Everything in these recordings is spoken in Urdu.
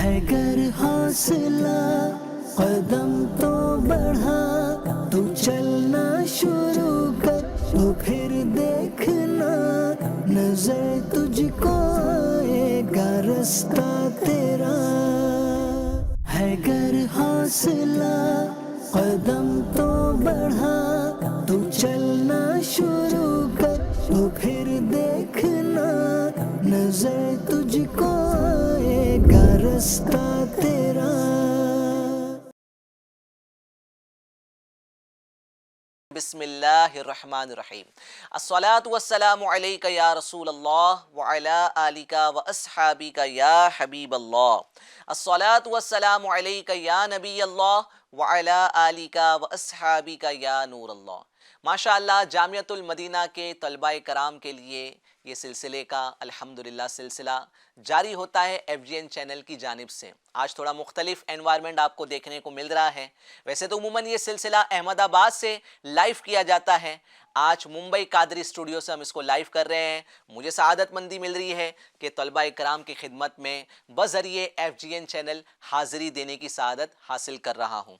ہے گر حوصلہ قدم تو بڑھا، تو چلنا شروع کر تو پھر دیکھنا، نظر تجھ کو آئے گا رستہ تیرا۔ ہے گر حوصلہ قدم تو بڑھا، تو چلنا شروع کر تو پھر دیکھنا، نظر تجھ کو آئے گا رستہ تیرا۔ بسم اللہ الرحمن الرحیم۔ الصلاة والسلام علیک یا رسول اللہ وعلی آلک واصحابک یا حبیب اللہ۔ الصلاة والسلام علیک یا نبی اللہ وعلی آلک واصحابک یا نور اللہ۔ ماشاءاللہ جامعۃ المدینہ کے طلباء کرام کے لیے یہ سلسلے کا الحمدللہ سلسلہ جاری ہوتا ہے ایف جی این چینل کی جانب سے۔ آج تھوڑا مختلف انوائرمنٹ آپ کو دیکھنے کو مل رہا ہے۔ ویسے تو عموماً یہ سلسلہ احمد آباد سے لائیو کیا جاتا ہے، آج ممبئی قادری اسٹوڈیو سے ہم اس کو لائیو کر رہے ہیں۔ مجھے سعادت مندی مل رہی ہے کہ طلباء کرام کی خدمت میں بذریعہ ایف جی این چینل حاضری دینے کی سعادت حاصل کر رہا ہوں۔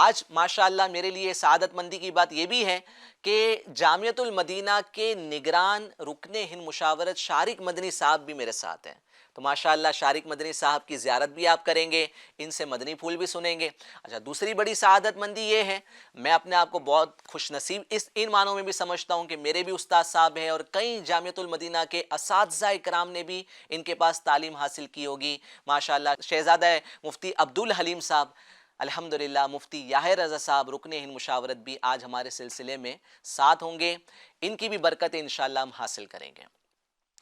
آج ماشاءاللہ میرے لیے سعادت مندی کی بات یہ بھی ہے کہ جامعۃ المدینہ کے نگران رکن ہند مشاورت شارق مدنی صاحب بھی میرے ساتھ ہیں، تو ماشاءاللہ شارق مدنی صاحب کی زیارت بھی آپ کریں گے، ان سے مدنی پھول بھی سنیں گے۔ اچھا، دوسری بڑی سعادت مندی یہ ہے، میں اپنے آپ کو بہت خوش نصیب ان معنوں میں بھی سمجھتا ہوں کہ میرے بھی استاد صاحب ہیں اور کئی جامعۃ المدینہ کے اساتذہ کرام نے بھی ان کے پاس تعلیم حاصل کی ہوگی۔ ماشاءاللہ شہزادہ مفتی عبدالحلیم صاحب، الحمدللہ مفتی یاہر رضا صاحب رکن ہند مشاورت بھی آج ہمارے سلسلے میں ساتھ ہوں گے، ان کی بھی برکت انشاءاللہ ہم حاصل کریں گے۔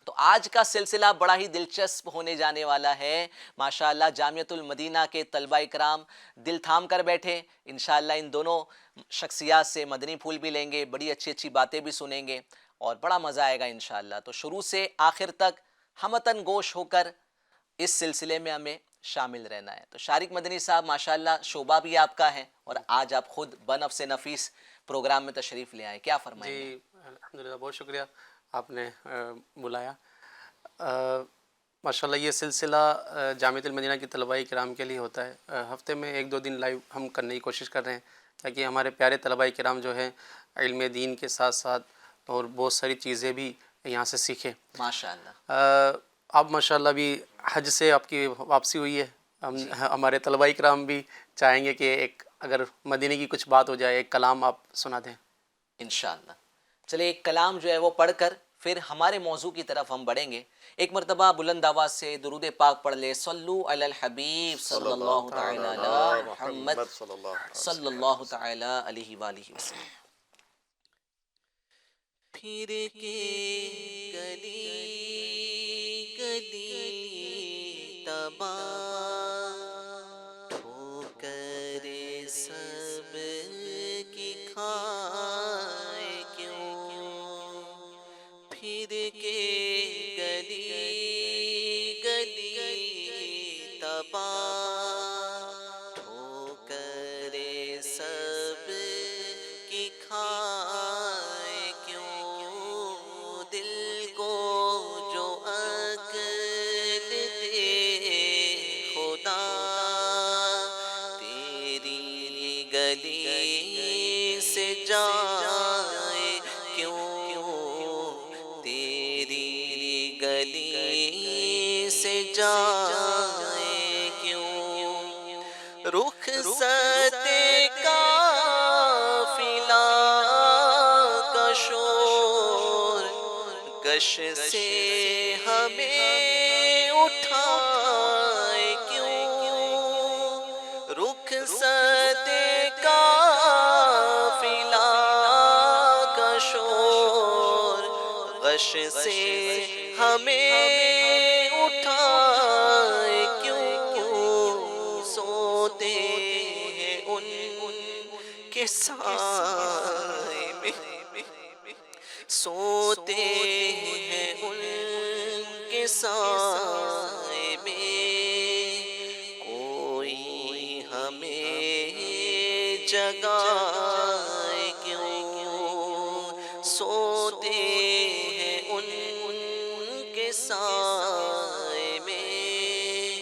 تو آج کا سلسلہ بڑا ہی دلچسپ ہونے جانے والا ہے۔ ماشاءاللہ جامعۃ المدینہ کے طلباء کرام دل تھام کر بیٹھے، انشاءاللہ ان دونوں شخصیات سے مدنی پھول بھی لیں گے، بڑی اچھی اچھی باتیں بھی سنیں گے اور بڑا مزہ آئے گا انشاءاللہ۔ تو شروع سے آخر تک ہمتن گوش ہو کر اس سلسلے میں ہمیں شامل رہنا ہے۔ تو شارق مدنی صاحب ماشاءاللہ شعبہ بھی آپ کا ہے اور آج آپ خود بنفس نفیس پروگرام میں تشریف لے آئے، کیا فرمائیں گے؟ جی الحمدللہ، بہت شکریہ آپ نے بلایا۔ ماشاءاللہ یہ سلسلہ جامعۃ المدینہ کی طلباء کرام کے لیے ہوتا ہے، ہفتے میں ایک دو دن لائیو ہم کرنے کی کوشش کر رہے ہیں تاکہ ہمارے پیارے طلباء کرام جو ہیں علم دین کے ساتھ ساتھ اور بہت ساری چیزیں بھی یہاں سے سیکھیں۔ ماشاءاللہ آپ ماشاءاللہ بھی حج سے آپ کی واپسی ہوئی ہے، ہمارے طلباء کرام بھی چاہیں گے کہ ایک اگر مدینے کی کچھ بات ہو جائے، ایک کلام آپ سنا دیں۔ انشاءاللہ چلے ایک کلام جو ہے وہ پڑھ کر پھر ہمارے موضوع کی طرف ہم بڑھیں گے۔ ایک مرتبہ بلند آواز سے درود پاک پڑھ لے، صلو علی الحبیب صلی اللہ تعالی علی محمد صلی اللہ تعالی علیہ وآلہ وسلم۔ پھر کے گلی گلی تباہ ٹھوکر سب کی کھائے کیوں، پھر کے گلی گلی تباہ ٹھوکر سب کی کھائے کیوں، دل کو جو عقل دے خدا تیری گلی سے جائے کیوں، تیری گلی سے جائے کیوں، رخصت قافلہ کا شور گش سے ہمیں اٹھائے کیوں، رخصت قافلہ کا شور غش سے ہمیں اٹھائے کیوں، سوتے ہیں ان کے سائے میں، سوتے ہیں ان کے سائے میں، کوئی ہمیں جگائے کیوں، سوتے ہیں ان کے سائے میں،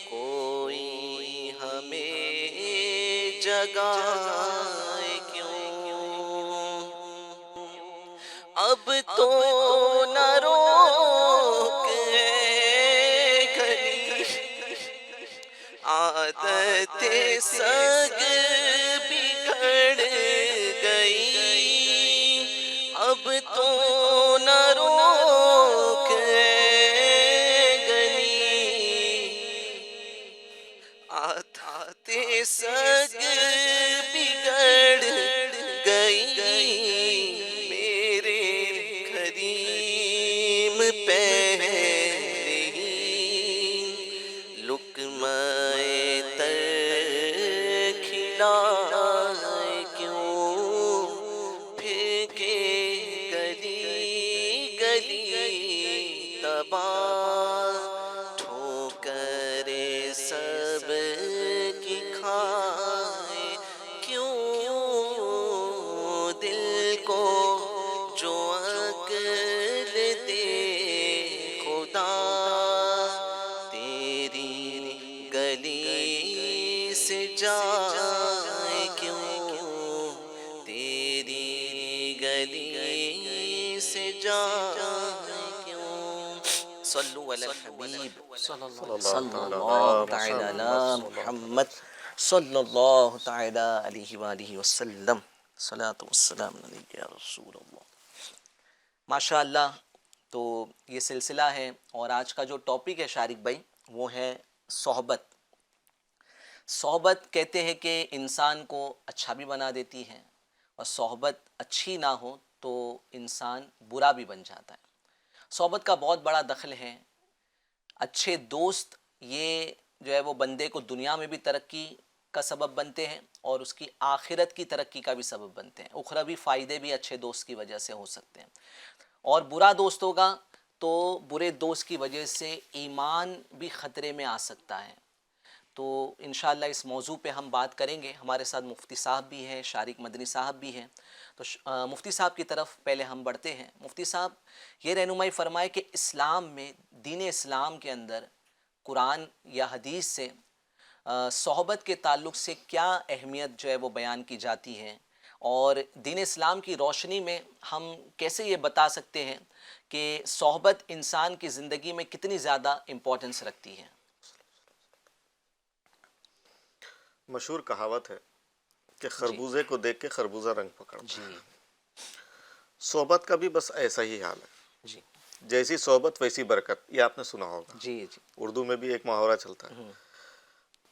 کوئی جگائے کیوں، اب تو نہ روکے گلی، عادت سگ بگڑ گئی، اب تو نہ روکے گلی، عادت سگ بگڑ گئی، میرے کریم پہلے ہی لقمہ تر کھلائے کیوں، پھینکے گلی گلی تباہ، ٹھوکریں سب کی کھائے کیوں، دل کو جو عقل دے خدا، تیری گلی سے جائے کیوں، تیری گلی سے جائے کیوں، صلو علی الحبیب صلی اللہ تعالی علی محمد صلی اللہ تعالی علیہ وآلہ وسلم، صلاۃ والسلام علیک یا رسول اللہ۔ ماشاء اللہ، تو یہ سلسلہ ہے، اور آج کا جو ٹاپک ہے شارق بھائی وہ ہے صحبت۔ صحبت کہتے ہیں کہ انسان کو اچھا بھی بنا دیتی ہے، اور صحبت اچھی نہ ہو تو انسان برا بھی بن جاتا ہے۔ صحبت کا بہت بڑا دخل ہے۔ اچھے دوست یہ جو ہے وہ بندے کو دنیا میں بھی ترقی کا سبب بنتے ہیں، اور اس کی آخرت کی ترقی کا بھی سبب بنتے ہیں۔ اخروی فائدے بھی اچھے دوست کی وجہ سے ہو سکتے ہیں، اور برا دوست ہوگا تو برے دوست کی وجہ سے ایمان بھی خطرے میں آ سکتا ہے۔ تو انشاءاللہ اس موضوع پہ ہم بات کریں گے۔ ہمارے ساتھ مفتی صاحب بھی ہیں، شارق مدنی صاحب بھی ہیں، تو مفتی صاحب کی طرف پہلے ہم بڑھتے ہیں۔ مفتی صاحب یہ رہنمائی فرمائے کہ اسلام میں، دین اسلام کے اندر قرآن یا حدیث سے صحبت کے تعلق سے کیا اہمیت جو ہے وہ بیان کی جاتی ہے، اور دین اسلام کی روشنی میں ہم کیسے یہ بتا سکتے ہیں کہ صحبت انسان کی زندگی میں کتنی زیادہ امپورٹنس رکھتی ہے؟ مشہور کہاوت ہے کہ خربوزے کو دیکھ کے خربوزہ رنگ پکڑتا ہے۔ صحبت کا بھی بس ایسا ہی حال ہے، جی جیسی صحبت ویسی برکت، یہ آپ نے سنا ہوگا۔ جی جی اردو میں بھی ایک محاورہ چلتا ہے،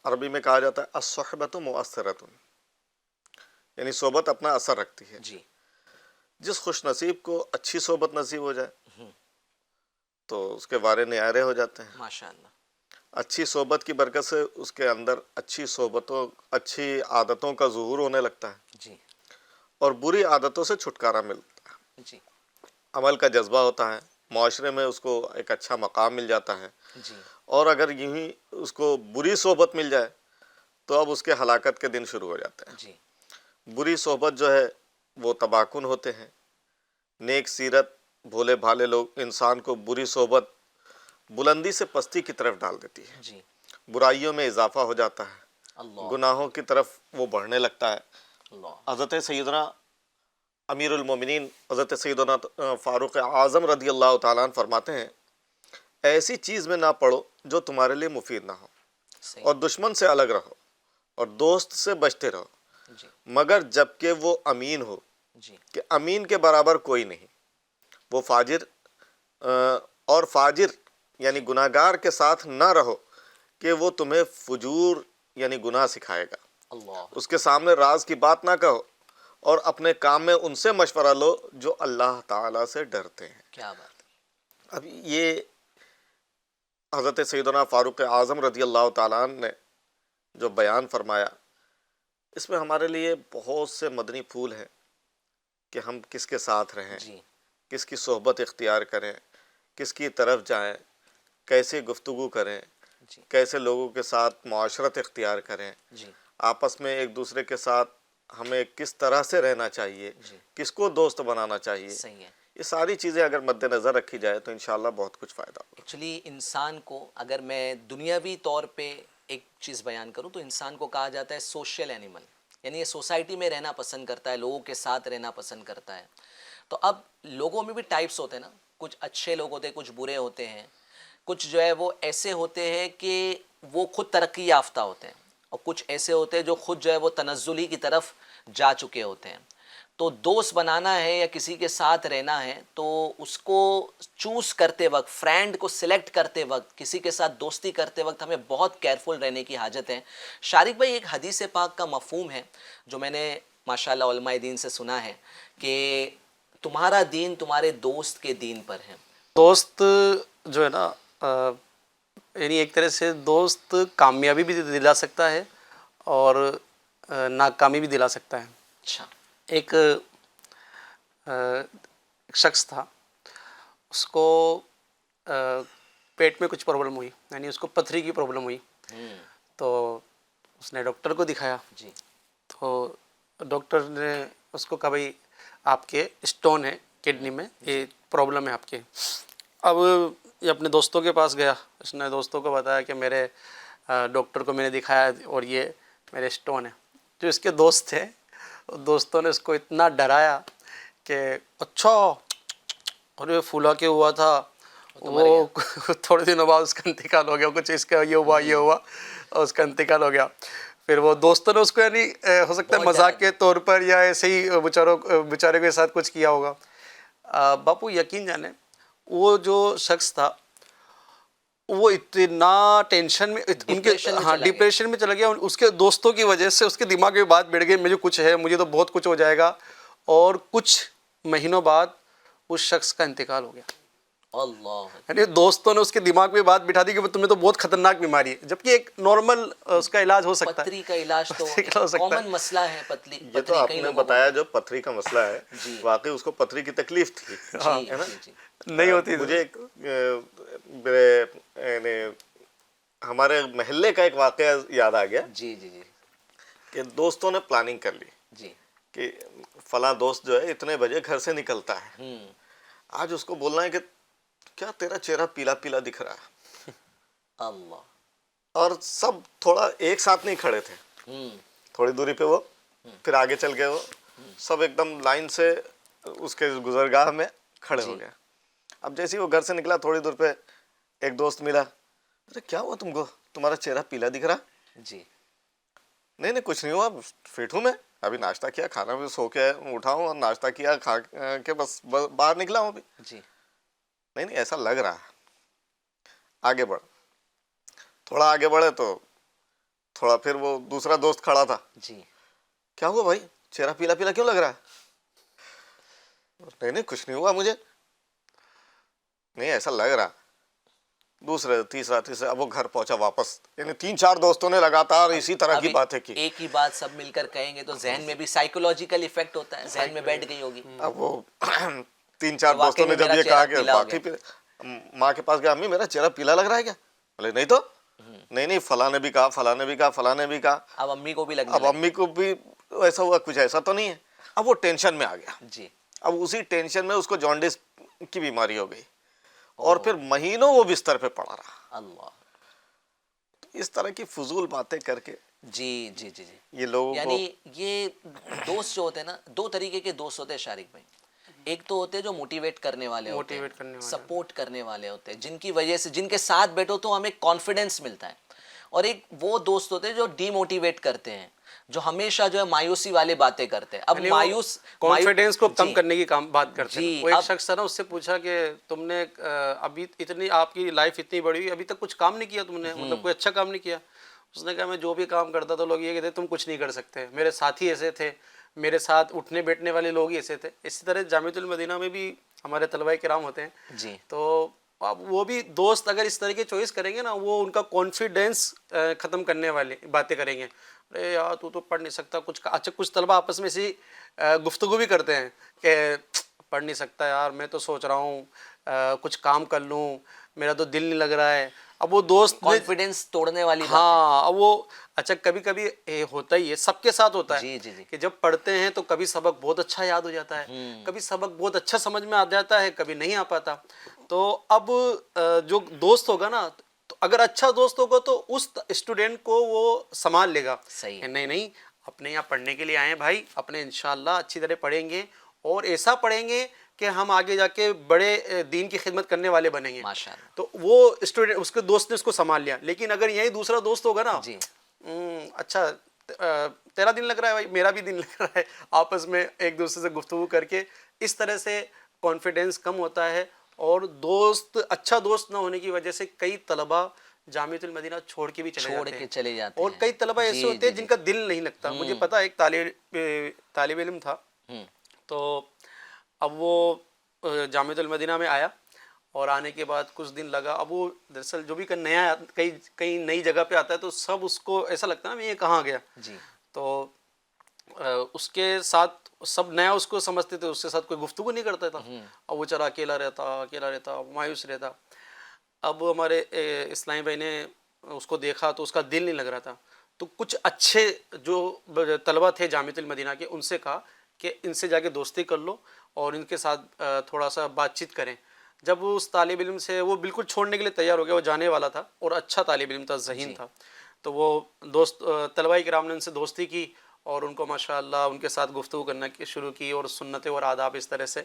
عربی میں کہا جاتا ہے الصحبۃ مؤثرۃ، یعنی صحبت اپنا اثر رکھتی ہے۔ جی جس خوش نصیب کو اچھی صحبت نصیب ہو جائے تو اس کے وارے نیارے ہو جاتے ہیں۔ ماشاء اللہ۔ اچھی صحبت کی برکت سے اس کے اندر اچھی صحبتوں، اچھی عادتوں کا ظہور ہونے لگتا ہے، جی اور بری عادتوں سے چھٹکارا ملتا ہے۔ جی عمل کا جذبہ ہوتا ہے، معاشرے میں اس کو ایک اچھا مقام مل جاتا ہے، جی اور اگر یوں ہی اس کو بری صحبت مل جائے تو اب اس کے ہلاکت کے دن شروع ہو جاتے ہیں۔ جی بری صحبت جو ہے وہ تباہ کن ہوتے ہیں۔ نیک سیرت بھولے بھالے لوگ، انسان کو بری صحبت بلندی سے پستی کی طرف ڈال دیتی ہے، جی برائیوں میں اضافہ ہو جاتا ہے، اللہ گناہوں کی طرف وہ بڑھنے لگتا ہے۔ اللہ حضرت سیدنا امیر المومنین حضرت سیدنا فاروق اعظم رضی اللہ تعالیٰ عنہ فرماتے ہیں، ایسی چیز میں نہ پڑو جو تمہارے لیے مفید نہ ہو، صحیح۔ اور دشمن سے الگ رہو، اور دوست سے بچتے رہو، جی مگر جب کہ وہ امین ہو، جی کہ امین کے برابر کوئی نہیں۔ وہ فاجر اور فاجر یعنی گناہگار کے ساتھ نہ رہو کہ وہ تمہیں فجور یعنی گناہ سکھائے گا۔ اللہ اس کے سامنے راز کی بات نہ کہو، اور اپنے کام میں ان سے مشورہ لو جو اللہ تعالیٰ سے ڈرتے ہیں۔ کیا بات ہے۔ اب یہ حضرت سیدنا فاروق اعظم رضی اللہ تعالیٰ عنہ نے جو بیان فرمایا، اس میں ہمارے لیے بہت سے مدنی پھول ہیں کہ ہم کس کے ساتھ رہیں، جی کس کی صحبت اختیار کریں، کس کی طرف جائیں، کیسے گفتگو کریں، جی کیسے لوگوں کے ساتھ معاشرت اختیار کریں، جی آپس میں ایک دوسرے کے ساتھ ہمیں کس طرح سے رہنا چاہیے، جی کس کو دوست بنانا چاہیے، صحیح ہے۔ یہ ساری چیزیں اگر مد نظر رکھی جائے تو انشاءاللہ بہت کچھ فائدہ ہوگا۔ ایکچولی انسان کو، اگر میں دنیاوی طور پہ ایک چیز بیان کروں تو انسان کو کہا جاتا ہے سوشل اینیمل، یعنی یہ سوسائٹی میں رہنا پسند کرتا ہے, لوگوں کے ساتھ رہنا پسند کرتا ہے. تو اب لوگوں میں بھی ٹائپس ہوتے ہیں نا, کچھ اچھے لوگ ہوتے ہیں, کچھ برے ہوتے ہیں, کچھ جو ہے وہ ایسے ہوتے ہیں کہ وہ خود ترقی یافتہ ہوتے ہیں, اور کچھ ایسے ہوتے ہیں جو خود جو ہے وہ تنزلی کی طرف جا چکے ہوتے ہیں. تو دوست بنانا ہے یا کسی کے ساتھ رہنا ہے تو اس کو چوز کرتے وقت, فرینڈ کو سلیکٹ کرتے وقت, کسی کے ساتھ دوستی کرتے وقت ہمیں بہت کیئرفل رہنے کی حاجت ہے. شارق بھائی, ایک حدیث پاک کا مفہوم ہے جو میں نے ماشاءاللہ علماء دین سے سنا ہے کہ تمہارا دین تمہارے دوست کے دین پر ہے. دوست جو ہے نا یعنی ایک طرح سے دوست کامیابی بھی دلا سکتا ہے اور ناکامی بھی دلا سکتا ہے. اچھا. ایک شخص تھا, اس کو پیٹ میں کچھ پرابلم ہوئی, یعنی اس کو پتھری کی پرابلم ہوئی. تو اس نے ڈاکٹر کو دکھایا. جی. تو ڈاکٹر نے اس کو کہا بھائی آپ کے اسٹون ہے کڈنی میں, یہ پرابلم ہے آپ کے. اب یہ اپنے دوستوں کے پاس گیا, اس نے دوستوں کو بتایا کہ میرے ڈاکٹر کو میں نے دکھایا اور یہ میرے اسٹون ہے. جو اس کے دوست تھے, دوستوں نے اس کو اتنا ڈرایا کہ اچھا ارے پھولا کے ہوا تھا, وہ تھوڑے دنوں بعد اس کا انتقال ہو گیا, کچھ اس کا یہ ہوا اور اس کا انتقال ہو گیا. پھر وہ دوستوں نے اس کو یعنی ہو سکتا ہے مذاق کے طور پر یا ایسے ہی بیچارے کے ساتھ کچھ کیا ہوگا. باپو یقین جانے وہ جو شخص تھا وہ اتنا ٹینشن میں, ان کے ڈپریشن میں چلا گیا. اس کے دوستوں کی وجہ سے اس کے دماغ میں بات بڑھ گئی مجھے کچھ ہے, مجھے تو بہت کچھ ہو جائے گا. اور کچھ مہینوں بعد اس شخص کا انتقال ہو گیا. اللہ, یعنی دوستوں نے اس کے دماغ میں بات بٹھا دی کہ تمہیں تو بہت خطرناک بیماری ہے, جبکہ ایک نارمل اس کا علاج ہو سکتا ہے. پتھری کا علاج تو کامن مسئلہ ہے. یہ تو آپ نے بتایا جو پتھری کا مسئلہ ہے, واقعی اس کو پتھری کی تکلیف تھی, ہے نا, نہیں ہوتی. مجھے ہمارے محلے کا ایک واقعہ یاد آ گیا. جی جی جی. کہ دوستوں نے پلاننگ کر لی جی کہ فلاں دوست جو ہے اتنے بجے گھر سے نکلتا ہے, آج اس کو بولنا ہے کہ کیا تیرا چہرہ پیلا پیلا دکھ رہا ہے. اللہ. اور سب تھوڑا ایک ساتھ نہیں کھڑے تھے, تھوڑی دوری پہ وہ, پھر آگے چل گئے, وہ سب ایک دم لائن سے اس کے گزرگاہ میں کھڑے ہو گئے. اب جیسے وہ گھر سے نکلا تھوڑی دور پہ ایک دوست ملا, ارے کیا ہوا تم کو, تمہارا چہرہ پیلا دکھ رہا. جی. نہیں کچھ نہیں ہوا, فٹ ہوں میں, ابھی ناشتہ کیا, کھانا بھی سو کے اٹھا ہوں اور ناشتہ کیا, کھا کے بس باہر نکلا ہوں ابھی. جی. نہیں ایسا لگ رہا ہے. آگے بڑھ, تھوڑا آگے بڑھے تو تھوڑا پھر وہ دوسرا دوست کھڑا تھا. جی. کیا ہوا بھائی, چہرہ پیلا پیلا کیوں لگ رہا ہے. نہیں کچھ نہیں ہوا مجھے. نہیں ایسا لگ رہا. دوسرے تیسرا, اب وہ گھر پہنچا واپس, یعنی 3-4 دوستوں نے لگاتار اسی طرح کی باتیں کی. ایک ہی بات سب مل کر کہیں گے تو ذہن میں بھی سائیکولوجیکل ایفیکٹ ہوتا ہے, ذہن میں بیٹھ گئی ہوگی. اب وہ 3-4 دوستوں نے جب یہ کہا کہ واقعی ماں کے پاس گیا, امی میرا چہرہ پیلا لگ رہا ہے کیا. بولے نہیں تو, نہیں فلاں نے بھی کہا, فلاں نے بھی کہا, فلاں نے بھی کہا. اب امی کو بھی لگا, اب امی کو بھی ایسا ہوا, کچھ ایسا تو نہیں ہے. اب وہ ٹینشن میں آ گیا. جی. اب اسی ٹینشن میں اس کو جانڈس کی بیماری ہو گئی اور پھر مہینوں وہ بستر پہ پڑا رہا. اللہ. اس طرح کی فضول باتیں کر کے جی جی جی جی یہ لوگوں کو, یعنی یہ دوست جو ہوتے ہیں نا, 2 طریقے کے دوست ہوتے ہیں شارق بھائی. ایک تو ہوتے ہیں جو موٹیویٹ کرنے والے ہوتے ہیں, سپورٹ کرنے والے ہوتے ہیں, جن کی وجہ سے, جن کے ساتھ بیٹھو تو ہمیں کانفیڈنس ملتا ہے. اور ایک وہ دوست ہوتے ہیں جو ڈی موٹیویٹ کرتے ہیں, جو ہمیشہ جو ہے مایوسی والے باتیں کرتے ہیں. اب مایوس کانفیڈنس کو کم کرنے کی بات کرتے ہیں. وہ ایک شخص تھا نا, اس سے پوچھا کہ تم نے ابھی اتنی, آپ کی لائف اتنی بڑی ہوئی, ابھی تک کچھ کام نہیں کیا تم نے, مطلب کوئی اچھا کام نہیں کیا. اس نے کہا میں جو بھی کام کرتا تھا لوگ یہ کہتے تم کچھ نہیں کر سکتے, میرے ساتھی ایسے تھے, میرے ساتھ اٹھنے بیٹھنے والے لوگ ہی ایسے تھے. اسی طرح جامعۃ المدینہ میں بھی ہمارے طلباء کرام ہوتے ہیں. جی. تو اب وہ بھی دوست اگر اس طرح کے چوائس کریں گے نا, وہ ان کا کانفیڈینس ختم کرنے والی باتیں کریں گے. ارے یار تو پڑھ نہیں سکتا کچھ. اچھا کچھ طلباء آپس میں سے گفتگو بھی کرتے ہیں کہ پڑھ نہیں سکتا یار, میں تو سوچ رہا ہوں کچھ کام کر لوں, میرا تو دل نہیں لگ رہا ہے. اب وہ دوست کانفیڈنس توڑنے والی بات. ہاں, اب وہ اچھا کبھی کبھی ہوتا ہی ہے, سب کے ساتھ ہوتا ہے. جی جی جی. کہ جب پڑھتے ہیں تو کبھی سبق بہت اچھا یاد ہو جاتا ہے, کبھی سبق بہت اچھا سمجھ میں آ جاتا ہے, کبھی نہیں آ پاتا. تو اب جو دوست ہوگا نا, تو اگر اچھا دوست ہوگا تو اس اسٹوڈنٹ کو وہ سنبھال لے گا. صحیح. نہیں اپنے یہاں پڑھنے کے لیے آئے ہیں بھائی، اپنے انشاءاللہ اچھی طرح پڑھیں گے اور ایسا پڑھیں گے کہ ہم آگے جا کے بڑے دین کی خدمت کرنے والے بنیں گے. ماشاءاللہ. تو وہ اسٹوڈنٹ، اس کے دوست نے اس کو سنبھال لیا. لیکن اگر یہی دوسرا دوست ہوگا نا، جی اچھا تیرا دن لگ رہا ہے بھائی، میرا بھی دن لگ رہا ہے، آپس میں ایک دوسرے سے گفتگو کر کے اس طرح سے کانفیڈینس کم ہوتا ہے. اور دوست، اچھا دوست نہ ہونے کی وجہ سے کئی طلبہ جامعۃ المدینہ چھوڑ کے بھی چلے چھوڑ جاتے کے ہیں. چلے جاتے اور ہیں. کئی طلبہ ایسے جی ہوتے ہیں جی جن کا دل نہیں لگتا. مجھے پتا ایک طالب علم تھا، تو اب وہ جامعۃ المدینہ میں آیا اور آنے کے بعد کچھ دن لگا. اب وہ دراصل جو بھی نیا کئی نئی جگہ پہ آتا ہے تو سب اس کو ایسا لگتا ہے نا میں یہ کہاں گیا. جی تو اس کے ساتھ سب نیا اس کو سمجھتے تھے، اس کے ساتھ کوئی گفتگو نہیں کرتا تھا. اب وہ چلا اکیلا رہتا مایوس رہتا. اب ہمارے اسلامی بھائی نے اس کو دیکھا تو اس کا دل نہیں لگ رہا تھا. تو کچھ اچھے جو طلبہ تھے جامعۃ المدینہ کے، ان سے کہا کہ ان سے جا کے دوستی کر لو اور ان کے ساتھ تھوڑا سا بات چیت کریں. جب وہ اس طالب علم سے، وہ بالکل چھوڑنے کے لیے تیار ہو گیا، وہ جانے والا تھا اور اچھا طالب علم تھا، ذہین تھا. تو وہ دوست طلبہ کرام نے ان سے دوستی کی اور ان کو ماشاءاللہ ان کے ساتھ گفتگو کرنا شروع کی اور سنتیں اور آداب اس طرح سے.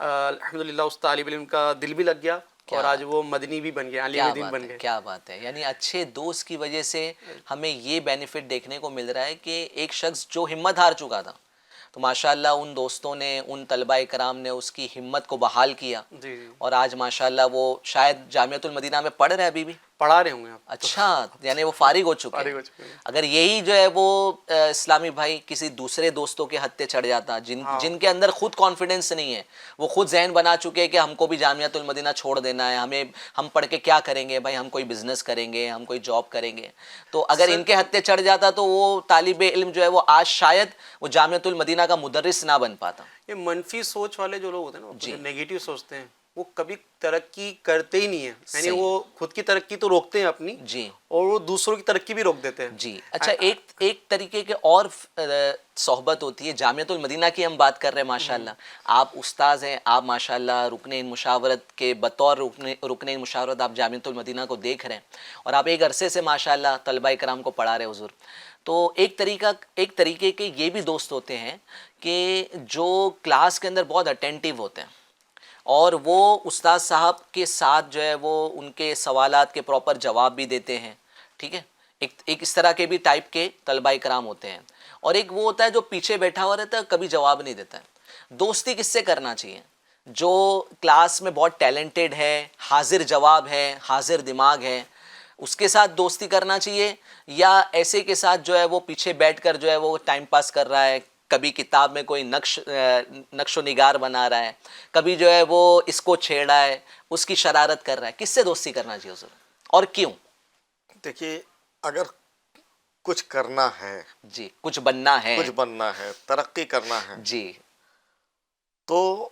الحمدللہ اس طالب علم کا دل بھی لگ گیا اور آج وہ مدنی بھی بن گئے، عالم دین بن گئے. کیا بات ہے. یعنی اچھے دوست کی وجہ سے ہمیں یہ بینیفٹ دیکھنے کو مل رہا ہے کہ ایک شخص جو ہمت ہار چکا تھا تو ماشاءاللہ ان دوستوں نے، ان طلبہ کرام نے اس کی ہمت کو بحال کیا. جی اور آج ماشاءاللہ وہ شاید جامعۃ المدینہ میں پڑھ رہے ہیں ابھی بھی. پڑھا رہے ہوں گے آپ. اچھا، یعنی وہ فارغ ہو چکے ہیں. اگر یہی جو ہے وہ اسلامی بھائی کسی دوسرے دوستوں کے ہتھے چڑھ جاتا، جن کے اندر خود کانفیڈنس نہیں ہے، وہ خود ذہن بنا چکے ہیں کہ ہم کو بھی جامعۃ المدینہ چھوڑ دینا ہے، ہم پڑھ کے کیا کریں گے بھائی، ہم کوئی بزنس کریں گے، ہم کوئی جاب کریں گے. تو اگر ان کے ہتھے چڑھ جاتا تو وہ طالب علم جو ہے وہ آج شاید وہ جامعۃ المدینہ کا مدرس نہ بن پاتا. یہ منفی سوچ والے جو لوگ ہوتے ہیں نا، جو نیگیٹو سوچتے ہیں، وہ کبھی ترقی کرتے ہی نہیں ہیں. یعنی وہ خود کی ترقی تو روکتے ہیں اپنی، جی، اور وہ دوسروں کی ترقی بھی روک دیتے ہیں. جی. اچھا، ایک طریقے کے اور صحبت ہوتی ہے جامعۃ المدینہ کی، ہم بات کر رہے ہیں. ماشاءاللہ آپ استاذ ہیں، آپ ماشاءاللہ رکن مشاورت کے بطور رکن مشاورت آپ جامعۃ المدینہ کو دیکھ رہے ہیں اور آپ ایک عرصے سے ماشاءاللہ طلبہ کرام کو پڑھا رہے حضور. تو ایک طریقے کے یہ بھی دوست ہوتے ہیں کہ جو کلاس کے اندر بہت اٹینٹیو ہوتے ہیں اور وہ استاد صاحب کے ساتھ جو ہے وہ ان کے سوالات کے پراپر جواب بھی دیتے ہیں. ٹھیک ہے، ایک اس طرح کے بھی ٹائپ کے طلبہ کرام ہوتے ہیں. اور ایک وہ ہوتا ہے جو پیچھے بیٹھا ہوا رہتا ہے، کبھی جواب نہیں دیتا ہے. دوستی کس سے کرنا چاہیے؟ جو کلاس میں بہت ٹیلنٹڈ ہے، حاضر جواب ہے، حاضر دماغ ہے، اس کے ساتھ دوستی کرنا چاہیے، یا ایسے کے ساتھ جو ہے وہ پیچھے بیٹھ کر جو ہے وہ ٹائم پاس کر رہا ہے، کبھی کتاب میں کوئی نقش و نگار بنا رہا ہے، کبھی جو ہے وہ اس کو چھیڑ رہا ہے، اس کی شرارت کر رہا ہے؟ کس سے دوستی کرنا چاہیے حضور اور کیوں؟ دیکھیے، اگر کچھ کرنا ہے، جی، کچھ بننا ہے، ترقی کرنا ہے، جی، تو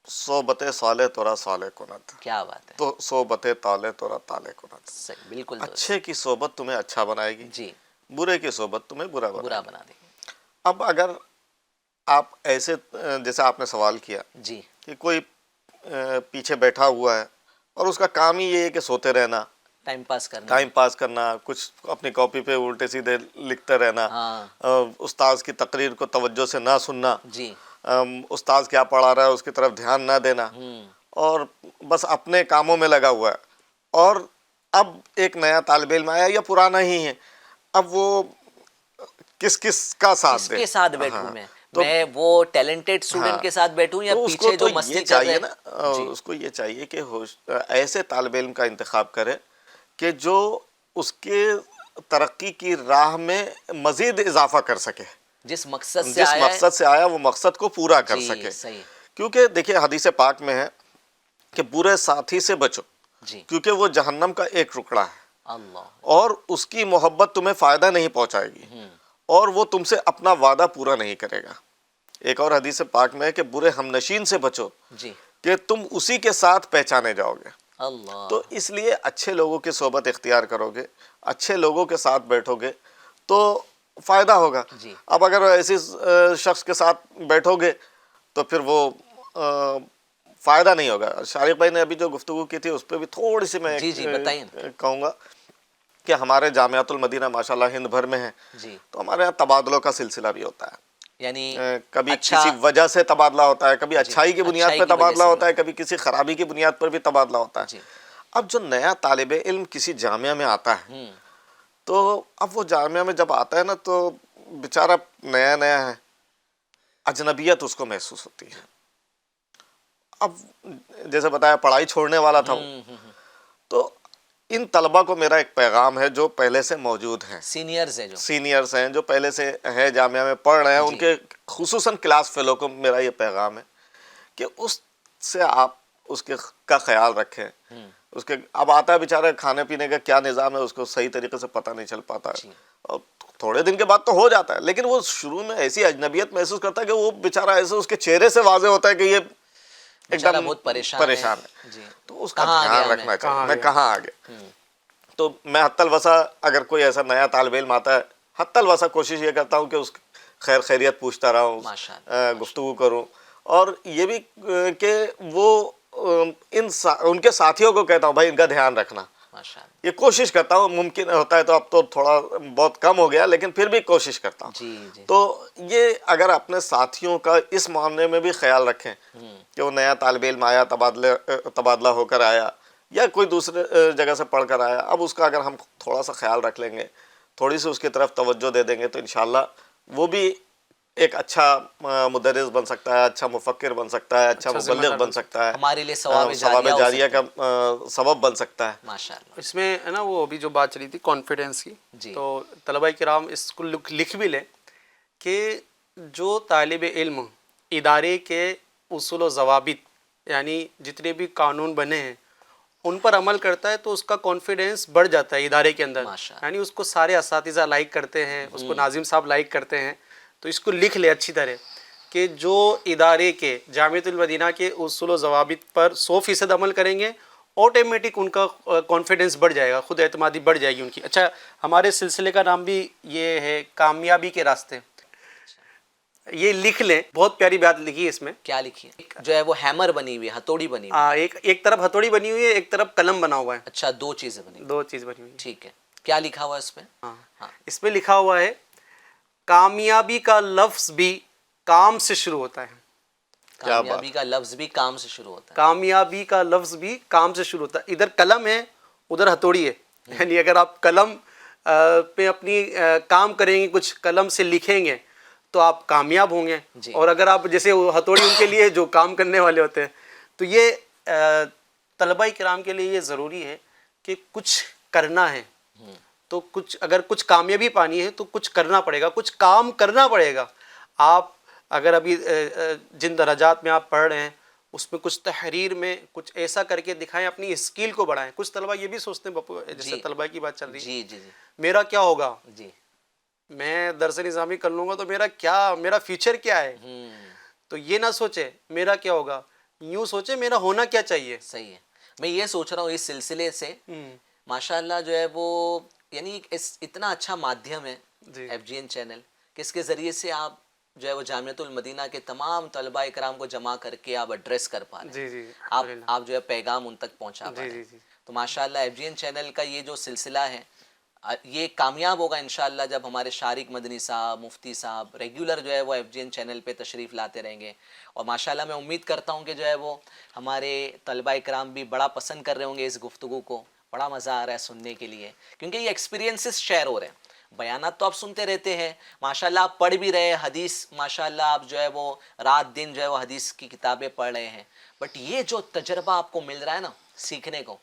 صحبت صالح تورا صالح کنت. کیا بات ہے. تو صحبت طالح تورا طالح کنت. صحیح، بالکل درست. اچھے کی صحبت تمہیں اچھا بنائے گی، جی، برے کی صحبت تمہیں برا برا بنائے گی. بنا دیں گے. اب اگر آپ ایسے، جیسے آپ نے سوال کیا جی، کہ کوئی پیچھے بیٹھا ہوا ہے اور اس کا کام ہی یہ ہے کہ سوتے رہنا، ٹائم پاس کرنا، کچھ اپنی کاپی پہ الٹے سیدھے لکھتے رہنا، ہاں، استاذ کی تقریر کو توجہ سے نہ سننا، جی، استاذ کیا پڑھا رہا ہے اس کی طرف دھیان نہ دینا، اور بس اپنے کاموں میں لگا ہوا ہے. اور اب ایک نیا طالب علم آیا یا پرانا ہی ہے، اب وہ کس کا ساتھ کس دے؟ کے ساتھ بیٹھوں میں وہ ٹیلنٹڈ اسٹوڈنٹ کے ساتھ بیٹھوں یا پیچھے جو مستی کر رہے ہیں؟ اس کو یہ چاہیے کہ ایسے طالب علم کا انتخاب کرے کہ جو اس کے ترقی کی راہ میں مزید اضافہ کر سکے. جس مقصد سے آیا وہ مقصد کو پورا کر سکے. صحیح. کیونکہ دیکھیں حدیث پاک میں ہے کہ برے ساتھی سے بچو، کیونکہ وہ جہنم کا ایک ٹکڑا ہے، اللہ، اور اس کی محبت تمہیں فائدہ نہیں پہنچائے گی، اور وہ تم سے اپنا وعدہ پورا نہیں کرے گا. ایک اور حدیث پاک میں ہے کہ برے ہمنشین سے بچو، کہ تم اسی کے ساتھ پہچانے جاؤ گے. اللہ. تو اس لیے اچھے لوگوں کی صحبت اختیار کرو گے، اچھے لوگوں کے ساتھ بیٹھو گے تو فائدہ ہوگا. اب اگر ایسی شخص کے ساتھ بیٹھو گے تو پھر وہ فائدہ نہیں ہوگا. شارق بھائی نے ابھی جو گفتگو کی تھی اس پہ بھی تھوڑی سی میں کہوں گا کہ ہمارے جامعۃ المدینہ ماشاءاللہ ہند بھر میں ہے، جی تو ہمارے یہاں تبادلوں کا سلسلہ بھی ہوتا ہے. یعنی کبھی اچھا کسی وجہ سے تبادلہ ہوتا ہے، کبھی اچھائی کی بنیاد اچھائی پہ کی وجہ تبادلہ سے ہوتا ہے، کبھی کسی خرابی کی بنیاد پر بھی تبادلہ ہوتا ہے. جی اب جو نیا طالب علم کسی جامعہ میں آتا ہے تو اب وہ جامعہ میں جب آتا ہے نا تو بیچارہ نیا نیا ہے، اجنبیت اس کو محسوس ہوتی ہے. اب جیسے بتایا پڑھائی چھوڑنے والا تھا وہ، تو ان طلبہ کو میرا ایک پیغام ہے جو پہلے سے موجود ہیں، سینئرز ہیں جو سینئرز ہیں جو پہلے سے ہیں جامعہ میں پڑھ رہے ہیں، ان کے خصوصاً کلاس فیلو کو میرا یہ پیغام ہے کہ اس سے آپ اس کے کا خیال رکھیں. اس کے اب آتا ہے بیچارہ کھانے پینے کا کیا نظام ہے اس کو صحیح طریقے سے پتہ نہیں چل پاتا ہے، اور تھوڑے دن کے بعد تو ہو جاتا ہے، لیکن وہ شروع میں ایسی اجنبیت محسوس کرتا ہے کہ وہ بیچارہ ایسے اس کے چہرے سے واضح ہوتا ہے کہ یہ ایک بیچارہ دم بہت پریشان ہے. جی تو اس کا کہاں آ دھیان گیا رکھنا چاہیے، میں کہاں آ گیا. تو میں حتی الوسع اگر کوئی ایسا نیا طالب علم آتا ہے، حتی الوسع کوشش یہ کرتا ہوں کہ اس خیر خیریت پوچھتا رہا ہوں، گفتگو کروں، اور یہ بھی کہ وہ ان کے ساتھیوں کو کہتا ہوں بھائی ان کا دھیان رکھنا. یہ کوشش کرتا ہوں، ممکن ہوتا ہے تو اب تو تھوڑا بہت کم ہو گیا لیکن پھر بھی کوشش کرتا ہوں. جی تو یہ اگر اپنے ساتھیوں کا اس معاملے میں بھی خیال رکھیں کہ وہ نیا طالب علم آیا، تبادلہ ہو کر آیا یا کوئی دوسرے جگہ سے پڑھ کر آیا، اب اس کا اگر ہم تھوڑا سا خیال رکھ لیں گے، تھوڑی سی اس کی طرف توجہ دے دیں گے تو انشاءاللہ وہ بھی ایک اچھا مدرس بن سکتا ہے، اچھا مفکر بن سکتا ہے، اچھا مبلغ بن سکتا ہے، ہمارے لیے ثواب جاریہ کا سبب بن سکتا ہے. ماشاءاللہ. اس میں ہے نا وہ ابھی جو بات چلی تھی کانفیڈنس کی، تو طلبہ کرام اس کو لکھ بھی لیں کہ جو طالب علم ادارے کے اصول و ضوابط یعنی جتنے بھی قانون بنے ہیں ان پر عمل کرتا ہے تو اس کا کانفیڈنس بڑھ جاتا ہے ادارے کے اندر. یعنی اس کو سارے اساتذہ لائک کرتے ہیں، اس کو ناظم صاحب لائک کرتے ہیں. تو اس کو لکھ لے اچھی طرح کہ جو ادارے کے جامعۃ المدینہ کے اصول و ضوابط پر 100% عمل کریں گے آٹومیٹک ان کا کانفیڈنس بڑھ جائے گا، خود اعتمادی بڑھ جائے گی ان کی. اچھا ہمارے سلسلے کا نام بھی یہ ہے کامیابی کے راستے. یہ لکھ لیں، بہت پیاری بات لکھی ہے اس میں. کیا لکھی ہے؟ جو ہے وہ ہیمر بنی ہوئی ہے، ہتھوڑی بنی ہوئی ہے. ایک طرف ہتھوڑی بنی ہوئی ہے، ایک طرف قلم بنا ہوا ہے. اچھا دو چیزیں بنی ہوئی. دو چیز بنی ہوئی ہے. ٹھیک ہے، کیا لکھا ہوا ہے اس پہ؟ اس میں لکھا ہوا ہے کامیابی کا لفظ بھی کام سے شروع ہوتا ہے. کامیابی کا لفظ بھی کام سے شروع ہوتا ہے. کامیابی کا لفظ بھی کام سے شروع ہوتا ہے. ادھر قلم ہے ادھر ہتھوڑی ہے. یعنی اگر آپ قلم پہ اپنی کام کریں گے، کچھ قلم سے لکھیں گے تو آپ کامیاب ہوں گے. اور اگر آپ جیسے وہ ہتھوڑی ان کے لیے جو کام کرنے والے ہوتے ہیں، تو یہ طلبہ کرام کے لیے یہ ضروری ہے کہ کچھ کرنا ہے تو کچھ اگر کچھ کامیابی پانی ہے تو کچھ کرنا پڑے گا، کچھ کام کرنا پڑے گا. آپ اگر ابھی جن درجات میں آپ پڑھ رہے ہیں اس میں کچھ تحریر میں کچھ ایسا کر کے دکھائیں، اپنی اسکل کو بڑھائیں. کچھ طلبہ یہ بھی سوچتے ہیں جیسے طلبہ کی بات چل رہی ہے، میرا کیا ہوگا، میں درس نظامی کر لوں گا تو میرا فیوچر کیا ہے. تو یہ نہ سوچے میرا کیا ہوگا، یوں سوچے میرا ہونا کیا چاہیے. صحیح ہے. میں یہ سوچ رہا ہوں اس سلسلے سے ماشاءاللہ جو ہے وہ یعنی اتنا اچھا مادھیم ہے FGN چینل کہ اس کے ذریعے سے آپ جو ہے وہ جامعۃ المدینہ کے تمام طلباء کرام کو جمع کر کے آپ ایڈریس کر پا رہے ہیں. آپ جو ہے پیغام ان تک پہنچا پا رہے ہیں. تو ماشاءاللہ FGN چینل کا یہ جو سلسلہ ہے یہ کامیاب ہوگا انشاءاللہ جب ہمارے شارق مدنی صاحب، مفتی صاحب ریگولر جو ہے وہ FGN چینل پہ تشریف لاتے رہیں گے. اور ماشاءاللہ میں امید کرتا ہوں کہ جو ہے وہ ہمارے طلباء کرام بھی بڑا پسند کر رہے ہوں گے اس گفتگو کو. بڑا مزہ آ رہا ہے سننے کے لیے کیونکہ یہ ایکسپیرینسز شیئر ہو رہے ہیں. بیانات تو آپ سنتے رہتے ہیں، ماشاءاللہ آپ پڑھ بھی رہے ہیں حدیث، ماشاءاللہ آپ جو ہے وہ رات دن جو ہے وہ حدیث کی کتابیں پڑھ رہے ہیں، بٹ یہ جو تجربہ آپ کو مل رہا ہے نا سیکھنے کو،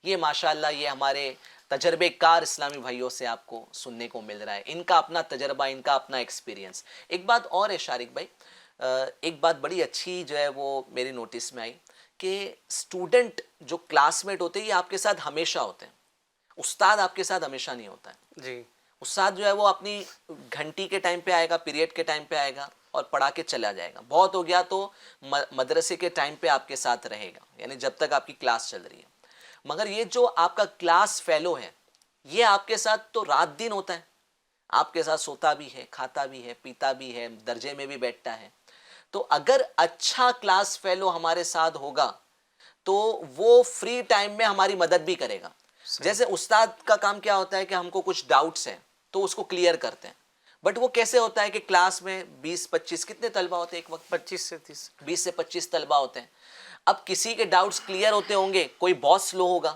یہ ماشاءاللہ یہ ہمارے تجربے کار اسلامی بھائیوں سے آپ کو سننے کو مل رہا ہے. ان کا اپنا تجربہ، ان کا اپنا ایکسپیرینس. ایک بات اور ہے شارق بھائی، ایک بات بڑی اچھی جو ہے وہ میری نوٹس میں آئی کہ اسٹوڈنٹ جو کلاس میٹ ہوتے ہیں یہ آپ کے ساتھ ہمیشہ ہوتے ہیں، استاد آپ کے ساتھ ہمیشہ نہیں ہوتا ہے. استاد جو ہے وہ اپنی گھنٹی کے ٹائم پہ آئے گا، پیریڈ کے ٹائم پہ آئے گا اور پڑھا کے چلا جائے گا. بہت ہو گیا تو مدرسے کے ٹائم پہ آپ کے ساتھ رہے گا، یعنی جب تک آپ کی کلاس چل رہی ہے. مگر یہ جو آپ کا کلاس فیلو ہے یہ آپ کے ساتھ تو رات دن ہوتا ہے، آپ کے ساتھ سوتا بھی ہے، کھاتا بھی ہے، پیتا بھی ہے، درجے میں بھی بیٹھتا ہے. تو اگر اچھا کلاس فیلو ہمارے ساتھ ہوگا تو وہ فری ٹائم میں ہماری مدد بھی کرے گا. جیسے استاد کا کام کیا ہوتا ہے کہ ہم کو کچھ ڈاؤٹس ہیں تو اس کو کلیئر کرتے ہیں، بٹ وہ کیسے ہوتا ہے کہ کلاس میں 20-25 کتنے طلبہ ہوتے ہیں ایک وقت؟ 25 سے 30. 20 سے 25 طلبہ ہوتے ہیں. اب کسی کے ڈاؤٹس کلیئر ہوتے ہوں گے، کوئی بہت سلو ہوگا،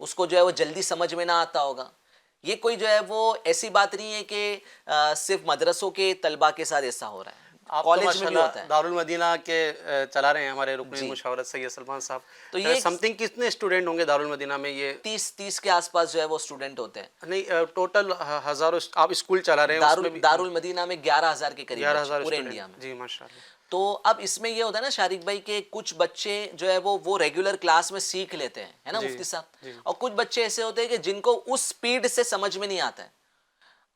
اس کو جو ہے وہ جلدی سمجھ میں نہ آتا ہوگا. یہ کوئی جو ہے وہ ایسی بات نہیں ہے کہ صرف مدرسوں کے طلبہ کے ساتھ ایسا ہو رہا ہے، آپ تو کالج میں بھی ہوتا ہے. دارالمدینہ کے چلا رہے ہیں ہمارے رکن جی. مشاورت سید سلمان صاحب. تو یہ سم تھنگ کتنے اسٹوڈنٹ ہوں گے دارالمدینہ میں؟ یہ 30 کے آس پاس جو ہے وہ اسٹوڈنٹ ہوتے ہیں. نہیں، ٹوٹل ہزاروں آپ اسکول چلا رہے ہیں اس میں بھی؟ دارالمدینہ میں 11,000 کے قریب 11,000 پورے انڈیا میں. جی ماشاء اللہ. تو اب اس میں یہ ہوتا ہے نا شارق بھائی کہ کچھ بچے جو ہے وہ ریگولر کلاس میں سیکھ لیتے ہیں، ہے نا مفتی صاحب، اور کچھ بچے ایسے ہوتے ہیں کہ جن کو اس سپیڈ سے سمجھ میں نہیں آتا ہے.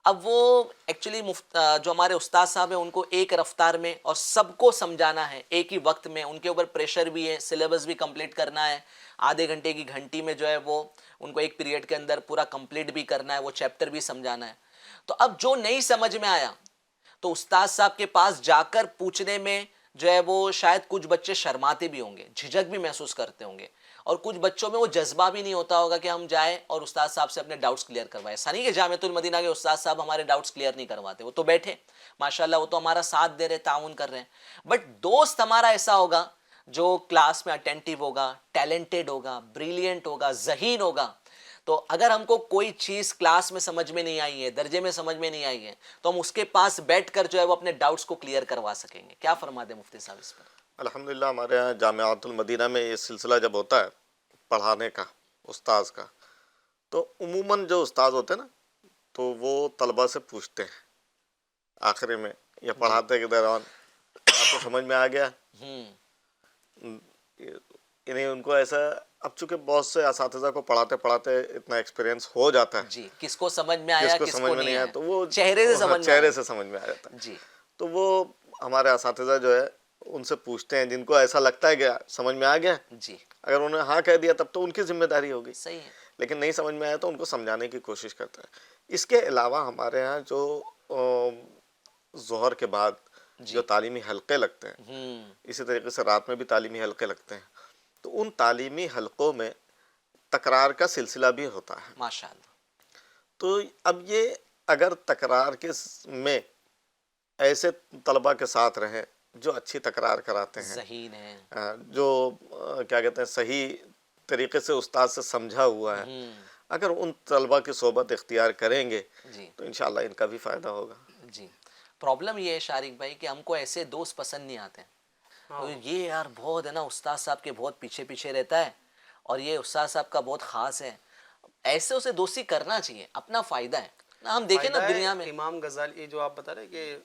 اب وہ ایکچولی جو ہمارے استاد صاحب ہیں ان کو ایک رفتار میں اور سب کو سمجھانا ہے ایک ہی وقت میں، ان کے اوپر پریشر بھی ہے، سلیبس بھی کمپلیٹ کرنا ہے، آدھے گھنٹے کی گھنٹی میں جو ہے وہ ان کو ایک پیریڈ کے اندر پورا کمپلیٹ بھی کرنا ہے، وہ چیپٹر بھی سمجھانا ہے. تو اب جو نہیں سمجھ میں آیا تو استاد صاحب کے پاس جا کر پوچھنے میں جو ہے وہ شاید کچھ بچے شرماتے بھی ہوں گے، جھجک بھی محسوس کرتے ہوں گے، اور کچھ بچوں میں وہ جذبہ بھی نہیں ہوتا ہوگا کہ ہم جائیں اور استاد صاحب سے اپنے ڈاؤٹس کلیئر کروائیں. ایسا نہیں کہ جامعۃ المدینہ کے استاد صاحب ہمارے ڈاؤٹس کلیئر نہیں کرواتے، وہ تو بیٹھے ماشاءاللہ، وہ تو ہمارا ساتھ دے رہے، تعاون کر رہے ہیں. بٹ دوست ہمارا ایسا ہوگا جو کلاس میں اٹینٹیو ہوگا، ٹیلنٹڈ ہوگا، بریلینٹ ہوگا، ذہین ہوگا. تو اگر ہم کو کوئی چیز کلاس میں سمجھ میں نہیں آئی ہے، درجے میں سمجھ میں نہیں آئی ہے، تو ہم اس کے پاس بیٹھ کر جو ہے وہ اپنے ڈاؤٹس کو کلیئر کروا سکیں گے. کیا فرما دیں مفتی صاحب اس پر؟ الحمدللہ ہمارے یہاں جامعۃ المدینہ میں یہ سلسلہ جب ہوتا ہے پڑھانے کا استاذ کا، تو عموماً جو استاذ ہوتے ہیں نا تو وہ طلبہ سے پوچھتے ہیں آخری میں یا پڑھاتے کے دوران، آپ کو سمجھ میں آ گیا؟ یعنی ان کو ایسا، اب چونکہ بہت سے اساتذہ کو پڑھاتے پڑھاتے اتنا ایکسپیرینس ہو جاتا ہے، جی، کس کو سمجھ میں آیا، کس کو سمجھ میں نہیں آیا، تو وہ چہرے سے سمجھ میں چہرے سے سمجھ میں آ جاتا ہے. جی. تو وہ ہمارے اساتذہ جو ہے ان سے پوچھتے ہیں جن کو ایسا لگتا ہے کہ سمجھ میں آ گیا. جی، اگر انہوں نے ہاں کہہ دیا تب تو ان کی ذمہ داری ہوگی، صحیح ہے. لیکن نہیں سمجھ میں آیا تو ان کو سمجھانے کی کوشش کرتا ہے. اس کے علاوہ ہمارے ہاں جو ظہر کے بعد جو تعلیمی حلقے لگتے ہیں، اسی طریقے سے رات میں بھی تعلیمی حلقے لگتے ہیں، تو ان تعلیمی حلقوں میں تکرار کا سلسلہ بھی ہوتا ہے ماشاءاللہ. تو اب یہ اگر تکرار کے میں ایسے طلبہ کے ساتھ رہیں جو اچھی تکرار کراتے ہیں، ذہین ہے، جو کیا کہتے ہیں صحیح طریقے سے استاد سے سمجھا ہوا ہے، اگر ان طلبہ کی صحبت اختیار کریں گے تو انشاءاللہ ان کا بھی فائدہ ہوگا. جی. پرابلم یہ ہے شارق بھائی کہ ہم کو ایسے دوست پسند نہیں آتے. تو یہ یار بہت ہے نا استاد صاحب کے بہت پیچھے پیچھے رہتا ہے اور یہ استاد صاحب کا بہت خاص ہے. ایسے اسے دوستی کرنا چاہیے، اپنا فائدہ ہے. ہم دیکھیں نا دنیا میں امام غزالی جو آپ بتا رہے کہ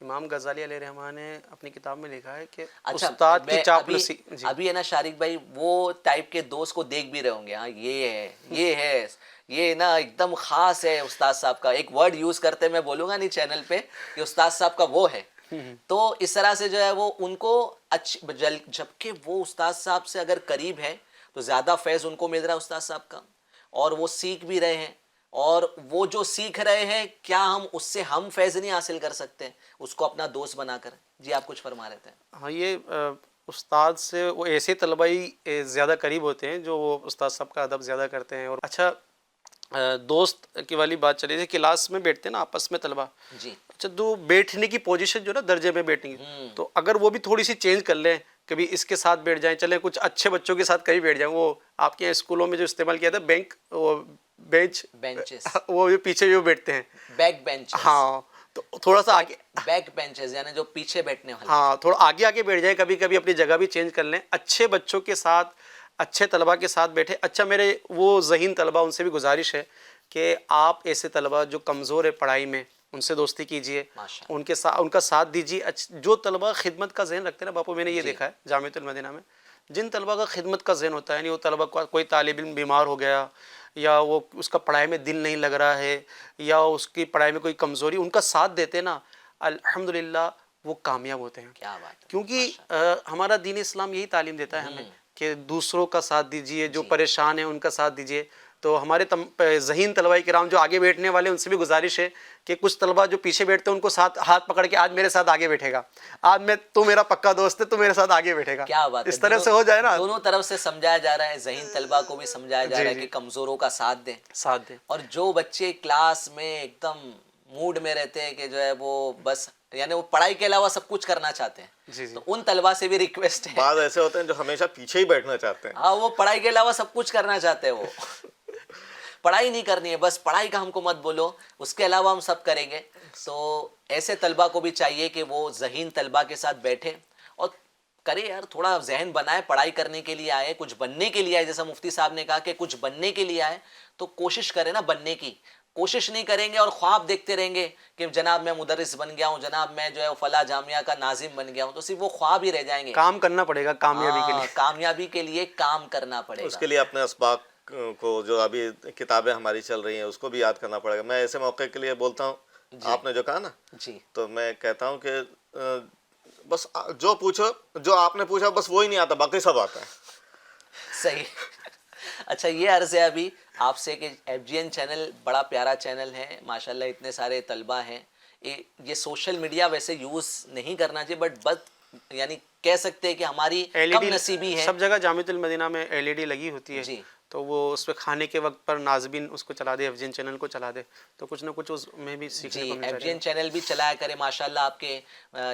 امام غزالی علیہ رحمٰن نے اپنی کتاب میں لکھا ہے کہ استاد کی چاپلوسی. ابھی ہے نا شارق بھائی وہ ٹائپ کے دوست کو دیکھ بھی رہے ہوں گے، ہاں یہ ہے یہ نا ایک دم خاص ہے استاد صاحب کا. ایک ورڈ یوز کرتے میں بولوں گا نہیں چینل پہ کہ استاد صاحب کا وہ ہے. تو اس طرح سے جو ہے وہ ان کو جبکہ وہ استاد صاحب سے اگر قریب ہے تو زیادہ فیض ان کو مل رہا ہے استاد صاحب کا، اور وہ سیکھ بھی رہے ہیں، اور وہ جو سیکھ رہے ہیں کیا ہم اس سے ہم فیض نہیں حاصل کر سکتے اس کو اپنا دوست بنا کر؟ جی آپ کچھ فرما رہے تھے. ہاں، یہ استاد سے وہ ایسے طلبہ ہی زیادہ قریب ہوتے ہیں جو وہ استاد صاحب کا ادب زیادہ کرتے ہیں. اور اچھا دوست کی والی بات چلی تھی، کلاس میں بیٹھتے ہیں نا آپس میں طلبہ، جی اچھا تو بیٹھنے کی پوزیشن جو نا درجے میں بیٹھیں گے، تو اگر وہ بھی تھوڑی سی چینج کر لیں، کبھی اس کے ساتھ بیٹھ جائیں، چلیں کچھ اچھے بچوں کے ساتھ کبھی بیٹھ جائیں. وہ آپ کے اسکولوں میں جو استعمال کیا تھا بینچز، وہ جو پیچھے جو بیٹھتے ہیں بیک بینچ، ہاں تو تھوڑا سا آگے بیک بینچز یعنی جو پیچھے بیٹھنے والے، ہاں تھوڑا آگے آگے بیٹھ جائیں، کبھی کبھی اپنی جگہ بھی چینج کر لیں، اچھے بچوں کے ساتھ اچھے طلبہ کے ساتھ بیٹھے. اچھا میرے وہ ذہین طلبہ ان سے بھی گزارش ہے کہ آپ ایسے طلبہ جو کمزور ہے پڑھائی میں ان سے دوستی کیجئے، ان کے ساتھ ان کا ساتھ دیجیے. جو طلبہ خدمت کا ذہن رکھتے ہیں نا باپو، میں نے یہ دیکھا ہے جامعۃ المدینہ میں جن طلبہ کا خدمت کا ذہن ہوتا ہے، یعنی وہ طلبہ کا کوئی طالب علم بیمار ہو گیا یا وہ اس کا پڑھائی میں دل نہیں لگ رہا ہے یا اس کی پڑھائی میں کوئی کمزوری، ان کا ساتھ دیتے نا الحمدللہ وہ کامیاب ہوتے ہیں. کیا بات ہے. کیونکہ ہمارا دین اسلام یہی تعلیم دیتا ہے ہمیں کہ دوسروں کا ساتھ دیجیے، جو پریشان ہیں ان کا ساتھ دیجیے. تو ہمارے ذہین طلباء کرام جو آگے بیٹھنے والے ان سے بھی گزارش ہے کہ کچھ طلباء جو پیچھے بیٹھتے ہیں ان کو ساتھ ہاتھ پکڑ کے آج میرے ساتھ آگے بیٹھے گا، آج تو میرا پکا دوست ہے، تو میرے ساتھ آگے بیٹھے گا. کیا بات ہے، اس طرح سے ہو جائے نا. دونوں طرف سے سمجھایا جا رہا ہے، ذہین طلبہ کو بھی سمجھایا جا رہا ہے کہ کمزوروں کا ساتھ دیں، ساتھ دیں. اور جو بچے کلاس میں ایک دم موڈ میں رہتے ہیں کہ جو ہے وہ بس یعنی وہ پڑھائی کے علاوہ سب کچھ کرنا چاہتے ہیں، تو ان طلبہ سے بھی ریکویسٹ ہے. بعض ایسے ہوتے ہیں جو ہمیشہ پیچھے ہی بیٹھنا چاہتے ہیں. ہاں، وہ پڑھائی کے علاوہ سب کچھ کرنا چاہتے ہیں، وہ پڑھائی نہیں کرنی ہے، بس پڑھائی کا ہم کو مت بولو، اس کے علاوہ ہم سب کریں گے. تو ایسے طلبہ کو بھی چاہیے کہ وہ ذہین طلبہ کے ساتھ بیٹھے اور کرے یار، تھوڑا ذہن بنائے، پڑھائی کرنے کے لیے آئے، کچھ بننے کے لیے آئے. جیسا مفتی صاحب نے کہا کہ کچھ بننے کے لیے آئے تو کوشش کرے نا بننے کی. کوشش نہیں کریں گے اور خواب دیکھتے رہیں گے کہ جناب میں مدرس بن گیا ہوں، جناب میں جو ہے فلاں جامعہ کا ناظم بن گیا ہوں، تو صرف وہ خواب ہی رہ جائیں گے. کام کرنا پڑے گا کامیابی کے لیے. کامیابی کے لیے کام کرنا پڑے اس گا. کے لیے اپنے اسباق کو، جو ابھی کتابیں ہماری چل رہی ہیں، اس کو بھی یاد کرنا پڑے گا. میں ایسے موقع کے لیے بولتا ہوں، آپ نے جو کہا نا، جی تو میں کہتا ہوں کہ بس جو پوچھو، جو آپ نے پوچھا بس وہی نہیں آتا، باقی سب آتا ہے. صحیح. اچھا، یہ عرض ہے ابھی آپ سے کہ ایف جی این چینل بڑا پیارا چینل ہے ماشاءاللہ، اتنے سارے طلبہ ہیں. یہ سوشل میڈیا ویسے یوز نہیں کرنا چاہیے، بٹ یعنی کہہ سکتے ہیں کہ ہماری کم نصیبی ہے. سب جگہ جامعۃ المدینہ میں LED لگی ہوتی ہے، جی، تو وہ اس پہ کھانے کے وقت پر ناظرین اس کو چلا دے، ایف جی این چینل کو چلا دے، تو کچھ نہ کچھ اس میں بھی سیکھنے کو مل ایف جی جائے این گا. چینل بھی چلایا کرے. ماشاءاللہ آپ کے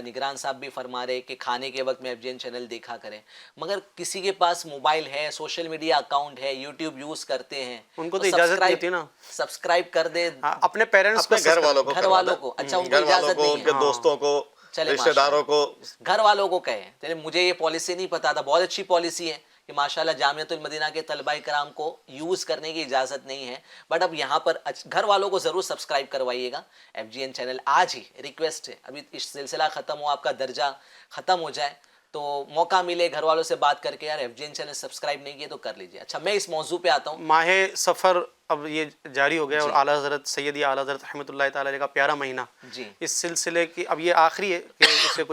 نگران صاحب بھی فرما رہے کہ کھانے کے وقت میں ایف جی این چینل دیکھا کریں. مگر کسی کے پاس موبائل ہے، سوشل میڈیا اکاؤنٹ ہے، یوٹیوب یوز کرتے ہیں، ان کو تو اجازت نہیں ہوتی نا. سبسکرائب کر دے اپنے پیرنٹس کو، اپنے گھر والوں کو. اچھا ان کو اجازت نہیں ان کے ہے، دوستوں کو، چلے رشتہ داروں کو، گھر والوں کو کہیں. چلے مجھے یہ پالیسی نہیں پتا تھا، بہت اچھی پالیسی ہے کہ ماشاءاللہ جامعۃ المدینہ کے طلبہ کرام کو یوز کرنے کی اجازت نہیں ہے. بٹ اب یہاں پر گھر والوں کو ضرور سبسکرائب کروائیے گا ایف جی این چینل. آج ہی ریکویسٹ ہے، ابھی اس سلسلہ ختم ہو، آپ کا درجہ ختم ہو جائے تو موقع ملے گھر والوں سے بات کر کے، یار F G N channel subscribe نہیں کیے تو کر لیجیے. اچھا، میں اس موضوع پہ آتا ہوں. ماہ سفر ب یہ جاری ہو گیا، اور اعلیٰ حضرت سیدی اعلیٰ حضرت رحمۃ اللہ تعالی علیہ کا پیارا مہینہ. جی، اس سلسلے کی اب یہ آخری ہے کہ اس سے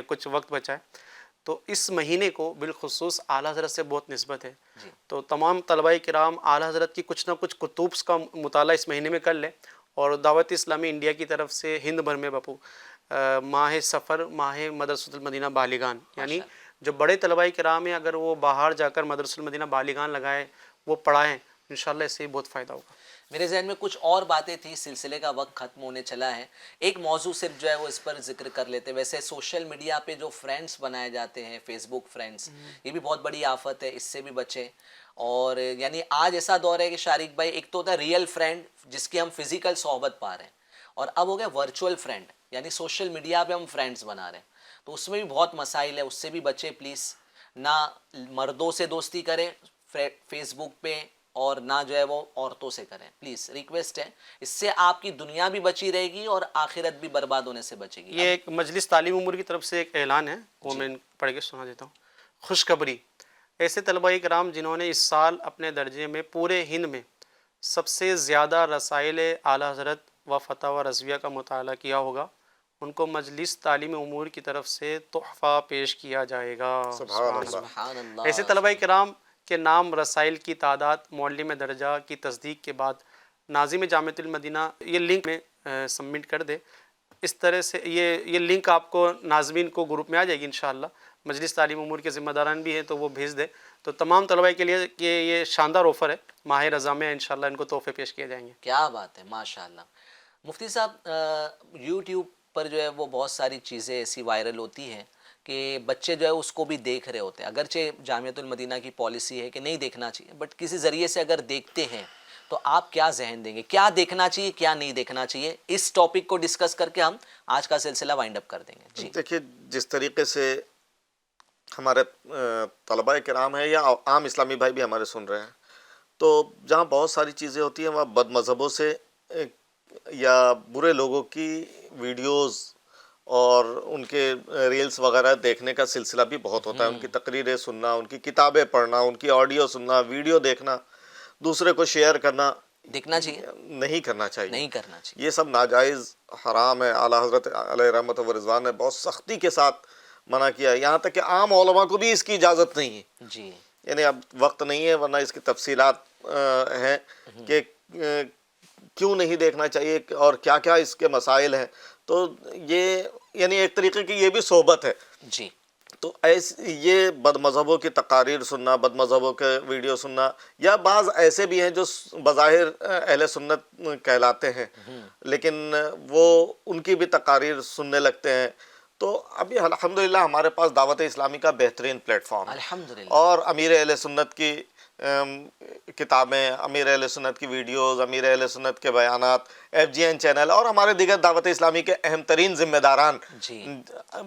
کچھ وقت بچا ہے، تو اس مہینے کو بالخصوص اعلیٰ حضرت سے بہت نسبت ہے. تو تمام طلباء کرام اعلیٰ حضرت کی کچھ نہ کچھ کتب کا مطالعہ اس مہینے میں کر لیں. اور دعوت اسلامی انڈیا کی طرف سے ہند بھر میں بپو ماہ سفر، ماہ مدرسۃ المدینہ بالغان، یعنی جو بڑے طلباء کرام ہیں اگر وہ باہر جا کر مدرسۃ المدینہ بالغان لگائیں، وہ پڑھائیں، انشاءاللہ اس سے بہت فائدہ ہوگا. میرے ذہن میں کچھ اور باتیں تھیں، سلسلے کا وقت ختم ہونے چلا ہے. ایک موضوع صرف جو ہے وہ اس پر ذکر کر لیتے. ویسے سوشل میڈیا پہ جو فرینڈس بنائے جاتے ہیں، فیس بک فرینڈس، یہ بھی بہت بڑی آفت ہے، اس سے بھی بچیں. اور یعنی آج ایسا دور ہے کہ شارق بھائی، ایک تو ہوتا ہے ریئل فرینڈ جس کی ہم فزیکل صحبت پا رہے ہیں، اور اب ہو گیا ورچوئل فرینڈ، یعنی سوشل میڈیا پہ ہم فرینڈس بنا رہے ہیں. تو اس میں بھی بہت مسائل ہے، اس سے بھی بچے پلیز. نہ مردوں سے دوستی کریں فیس بک پہ، اور نہ جو ہے وہ عورتوں سے کریں، پلیز ریکویسٹ ہے. اس سے آپ کی دنیا بھی بچی رہے گی اور آخرت بھی برباد ہونے سے بچے گی. یہ ایک مجلس تعلیم امور کی طرف سے ایک اعلان ہے، وہ میں پڑھ کے سنا دیتا ہوں. خوشخبری، ایسے طلباء کرام جنہوں نے اس سال اپنے درجے میں پورے ہند میں سب سے زیادہ رسائل اعلیٰ حضرت و فتاوی رضویہ کا مطالعہ کیا ہوگا، ان کو مجلس تعلیم امور کی طرف سے تحفہ پیش کیا جائے گا. سبحان اللہ. ایسے طلباء کرام کے نام، رسائل کی تعداد، معلم درجہ کی تصدیق کے بعد ناظم جامعۃ المدینہ یہ لنک میں سبمٹ کر دے. اس طرح سے یہ لنک آپ کو ناظمین کو گروپ میں آ جائے گی انشاءاللہ. مجلس تعلیم امور کے ذمہ داران بھی ہیں تو وہ بھیج دے. تو تمام طلباء کے لیے کہ یہ شاندار آفر ہے، ماہ رضا میں انشاءاللہ ان کو تحفے پیش کیے جائیں گے. کیا بات ہے، ماشاءاللہ. مفتی صاحب، یوٹیوب پر جو ہے وہ بہت ساری چیزیں ایسی وائرل ہوتی ہیں کہ بچے جو ہے اس کو بھی دیکھ رہے ہوتے ہیں. اگرچہ جامعۃ المدینہ کی پالیسی ہے کہ نہیں دیکھنا چاہیے، بٹ کسی ذریعے سے اگر دیکھتے ہیں تو آپ کیا ذہن دیں گے؟ کیا دیکھنا چاہیے، کیا نہیں دیکھنا چاہیے؟ اس ٹاپک کو ڈسکس کر کے ہم آج کا سلسلہ وائنڈ اپ کر دیں گے. جی دیکھیے، جس طریقے سے ہمارے طلباء کرام ہیں یا عام اسلامی بھائی بھی ہمارے سن رہے ہیں، تو جہاں بہت ساری چیزیں ہوتی ہیں وہاں بد مذہبوں سے یا برے لوگوں کی ویڈیوز اور ان کے ریلز وغیرہ دیکھنے کا سلسلہ بھی بہت ہوتا ہے. ان کی تقریریں سننا، ان کی کتابیں پڑھنا، ان کی آڈیو سننا، ویڈیو دیکھنا، دوسرے کو شیئر کرنا دیکھنا چاہیے، نہیں کرنا چاہیے. نہیں کرنا چاہیے. یہ سب ناجائز، حرام ہے. اعلیٰ حضرت علیہ رحمت و رضوان نے بہت سختی کے ساتھ منع کیا ہے. یہاں تک کہ عام علماء کو بھی اس کی اجازت نہیں ہے. جی یعنی اب وقت نہیں ہے، ورنہ اس کی تفصیلات ہیں کہ کیوں نہیں دیکھنا چاہیے اور کیا کیا اس کے مسائل ہیں. تو یہ یعنی ایک طریقے کی یہ بھی صحبت ہے. جی تو یہ بد مذہبوں کی تقاریر سننا، بد مذہبوں کے ویڈیو سننا، یا بعض ایسے بھی ہیں جو بظاہر اہل سنت کہلاتے ہیں لیکن وہ ان کی بھی تقاریر سننے لگتے ہیں. تو ابھی الحمدللہ ہمارے پاس دعوت اسلامی کا بہترین پلیٹ فارم ہے، الحمدللہ. اور امیر اہل سنت کی کتابیں، امیر اہل سنت کی ویڈیوز، امیر اہل سنت کے بیانات، FGN چینل اور ہمارے دیگر دعوت اسلامی کے اہم ترین ذمہ داران، جی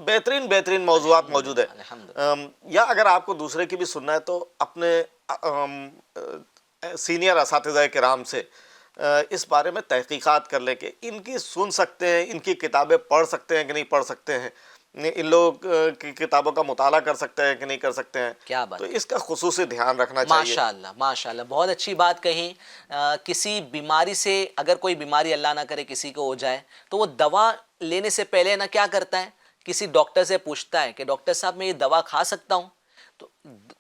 بہترین موضوعات موجود ہیں. الحمدللہ. یا اگر آپ کو دوسرے کی بھی سننا ہے تو اپنے سینئر اساتذہ کرام سے اس بارے میں تحقیقات کر لیں کہ ان کی سن سکتے ہیں، ان کی کتابیں پڑھ سکتے ہیں کہ نہیں پڑھ سکتے ہیں، ان لوگ کی کتابوں کا مطالعہ کر سکتے ہیں کہ نہیں کر سکتے ہیں. کیا بات تو اس کا خصوصی دھیان رکھنا چاہیے. ماشاءاللہ ماشاءاللہ، بہت اچھی بات کہی. کسی بیماری سے اگر کوئی بیماری اللہ نہ کرے کسی کو ہو جائے تو وہ دوا لینے سے پہلے نہ کیا کرتا ہے، کسی ڈاکٹر سے پوچھتا ہے کہ ڈاکٹر صاحب میں یہ دوا کھا سکتا ہوں، تو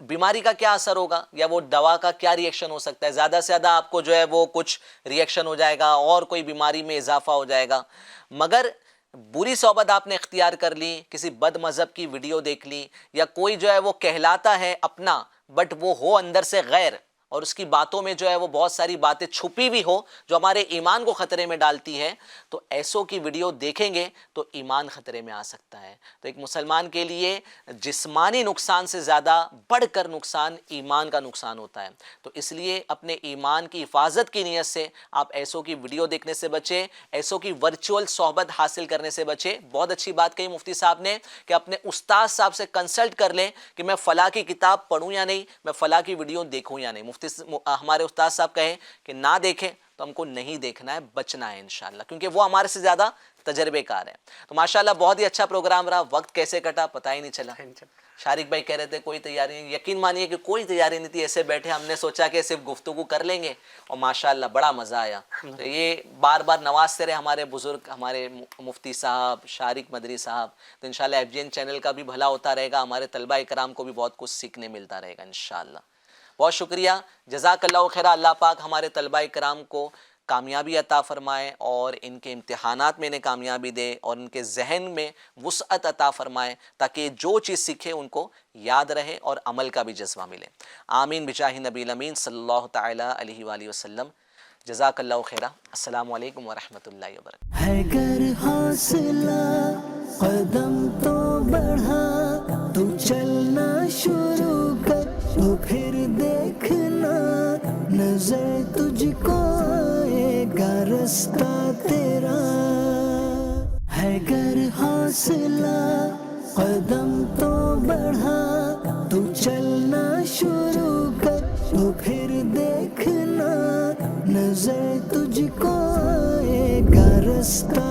بیماری کا کیا اثر ہوگا یا وہ دوا کا کیا ری ایکشن ہو سکتا ہے. زیادہ سے زیادہ آپ کو جو ہے وہ کچھ ری ایکشن ہو جائے گا اور کوئی بیماری میں اضافہ ہو جائے گا. مگر بری صحبت آپ نے اختیار کر لی، کسی بد مذہب کی ویڈیو دیکھ لی، یا کوئی جو ہے وہ کہلاتا ہے اپنا بٹ وہ ہو اندر سے غیر، اور اس کی باتوں میں جو ہے وہ بہت ساری باتیں چھپی بھی ہو جو ہمارے ایمان کو خطرے میں ڈالتی ہے، تو ایسوں کی ویڈیو دیکھیں گے تو ایمان خطرے میں آ سکتا ہے. تو ایک مسلمان کے لیے جسمانی نقصان سے زیادہ بڑھ کر نقصان ایمان کا نقصان ہوتا ہے. تو اس لیے اپنے ایمان کی حفاظت کی نیت سے آپ ایسوں کی ویڈیو دیکھنے سے بچیں، ایسوں کی ورچوئل صحبت حاصل کرنے سے بچیں. بہت اچھی بات کہی مفتی صاحب نے کہ اپنے استاد صاحب سے کنسلٹ کر لیں کہ میں فلاں کی کتاب پڑھوں یا نہیں، میں فلاں کی ویڈیو دیکھوں یا نہیں. ہمارے استاد صاحب کہیں کہ نہ دیکھیں تو ہم کو نہیں دیکھنا ہے، بچنا ہے انشاءاللہ، کیونکہ وہ ہمارے سے زیادہ تجربے کار ہیں. تو ماشاءاللہ بہت ہی اچھا پروگرام رہا. وقت کیسے کٹا پتہ ہی نہیں چلا. شارق بھائی کہہ رہے تھے کوئی تیاری نہیں، یقین مانیے کہ کوئی تیاری نہیں تھی، ایسے بیٹھے ہم نے سوچا کہ صرف گفتگو کر لیں گے اور ماشاءاللہ بڑا مزہ آیا. تو یہ بار بار نوازتے رہے ہمارے بزرگ، ہمارے مفتی صاحب، شارق مدری صاحب. تو انشاءاللہ FGN چینل کا بھی بھلا ہوتا رہے گا، ہمارے طلبہ کرام کو بھی بہت کچھ سیکھنے ملتا رہے گا انشاءاللہ. بہت شکریہ، جزاک اللہ خیر. اللہ پاک ہمارے طلبہ کرام کو کامیابی عطا فرمائے اور ان کے امتحانات میں انہیں کامیابی دے اور ان کے ذہن میں وسعت عطا فرمائے تاکہ جو چیز سیکھے ان کو یاد رہے اور عمل کا بھی جذبہ ملے. آمین بجاہ نبی الامین صلی اللہ تعالیٰ علیہ وآلہ وسلم. جزاک اللہ خیرہ. السلام علیکم ورحمۃ اللہ وبرکاتہ. ہے گر حوصلہ قدم تو بڑھا، تو چلنا شروع کر تو پھر دیکھنا نظر تجھ کو آئے گا رستہ تیرا. ہے گر حوصلہ قدم تو بڑھا، تو چلنا شروع کر تو پھر دیکھنا نظر تجھ کو آئے گا رستہ